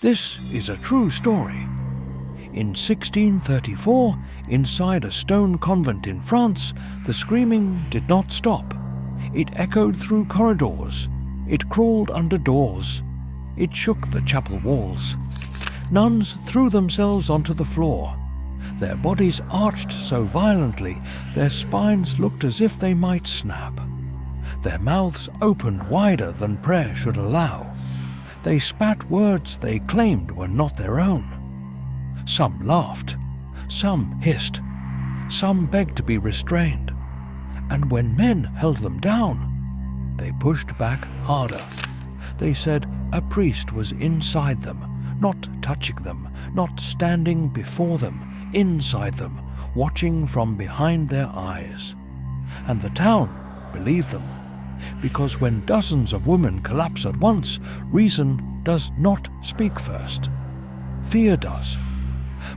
This is a true story. In 1634, inside a stone convent in France, the screaming did not stop. It echoed through corridors. It crawled under doors. It shook the chapel walls. Nuns threw themselves onto the floor. Their bodies arched so violently, their spines looked as if they might snap. Their mouths opened wider than prayer should allow. They spat words they claimed were not their own. Some laughed, some hissed, some begged to be restrained. And when men held them down, they pushed back harder. They said a priest was inside them, not touching them, not standing before them, inside them, watching from behind their eyes. And the town believed them, because when dozens of women collapse at once, reason does not speak first. Fear does.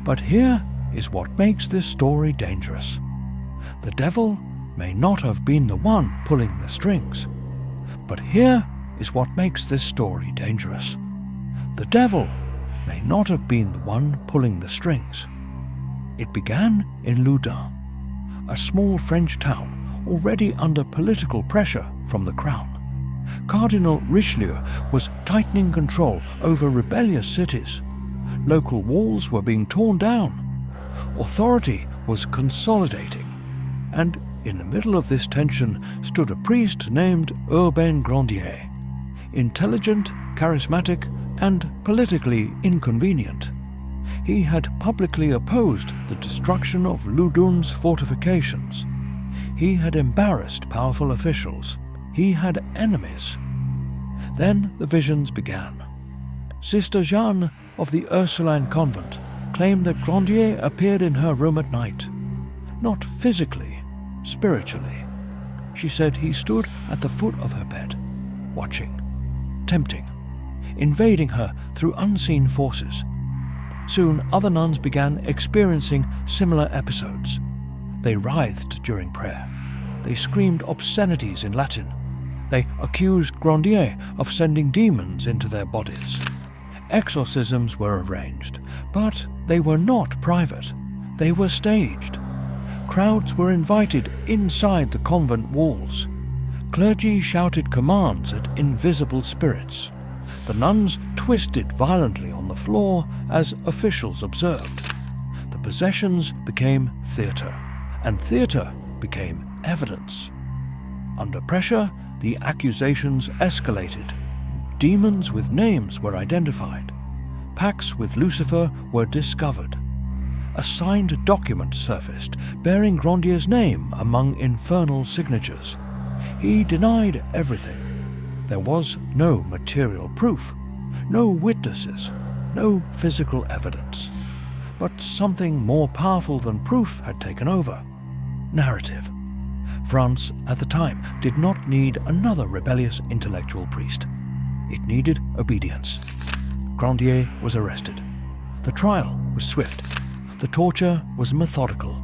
But here is what makes this story dangerous. The devil may not have been the one pulling the strings, but here is what makes this story dangerous. The devil may not have been the one pulling the strings. It began in Loudun, a small French town already under political pressure from the crown. Cardinal Richelieu was tightening control over rebellious cities. Local walls were being torn down. Authority was consolidating. And in the middle of this tension stood a priest named Urbain Grandier, intelligent, charismatic, and politically inconvenient. He had publicly opposed the destruction of Loudun's fortifications. He had embarrassed powerful officials. He had enemies. Then the visions began. Sister Jeanne of the Ursuline convent claimed that Grandier appeared in her room at night. Not physically, spiritually. She said he stood at the foot of her bed, watching, tempting, invading her through unseen forces. Soon other nuns began experiencing similar episodes. They writhed during prayer. They screamed obscenities in Latin. They accused Grandier of sending demons into their bodies. Exorcisms were arranged, but they were not private. They were staged. Crowds were invited inside the convent walls. Clergy shouted commands at invisible spirits. The nuns twisted violently on the floor as officials observed. The possessions became theatre, and theatre became evidence. Under pressure, the accusations escalated. Demons with names were identified. Pacts with Lucifer were discovered. A signed document surfaced bearing Grandier's name among infernal signatures. He denied everything. There was no material proof, no witnesses, no physical evidence. But something more powerful than proof had taken over: narrative. France at the time did not need another rebellious intellectual priest. It needed obedience. Grandier was arrested. The trial was swift. The torture was methodical.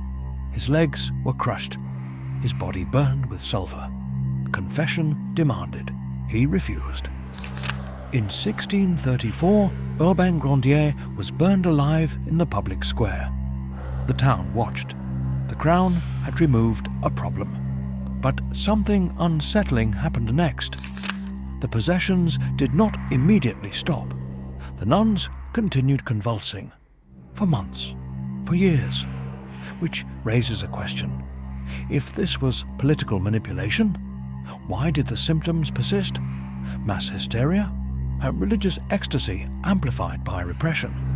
His legs were crushed. His body burned with sulfur. Confession demanded. He refused. In 1634, Urbain Grandier was burned alive in the public square. The town watched. The crown had removed a problem. But something unsettling happened next. The possessions did not immediately stop. The nuns continued convulsing. For months. For years. Which raises a question. If this was political manipulation, why did the symptoms persist? Mass hysteria? A religious ecstasy amplified by repression.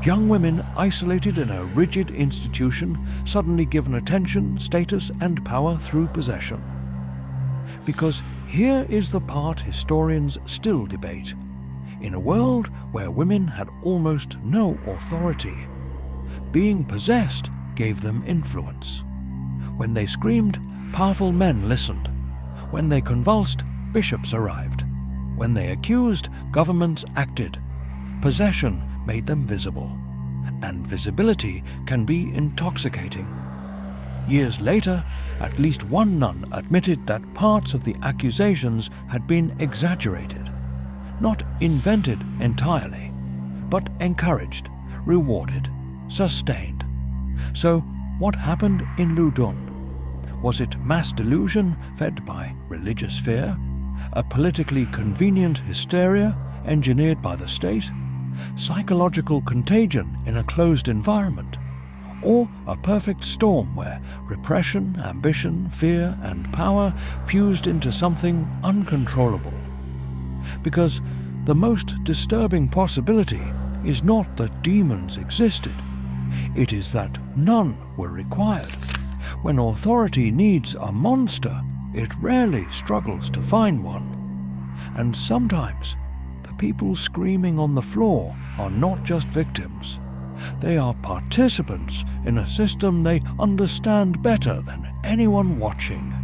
Young women isolated in a rigid institution, suddenly given attention, status, and power through possession. Because here is the part historians still debate. In a world where women had almost no authority, being possessed gave them influence. When they screamed, powerful men listened. When they convulsed, bishops arrived. When they accused, governments acted. Possession made them visible. And visibility can be intoxicating. Years later, at least one nun admitted that parts of the accusations had been exaggerated. Not invented entirely, but encouraged, rewarded, sustained. So, what happened in Loudun? Was it mass delusion fed by religious fear? A politically convenient hysteria engineered by the state? Psychological contagion in a closed environment? Or a perfect storm where repression, ambition, fear, and power fused into something uncontrollable? Because the most disturbing possibility is not that demons existed. It is that none were required. When authority needs a monster, it rarely struggles to find one. And sometimes, the people screaming on the floor are not just victims. They are participants in a system they understand better than anyone watching.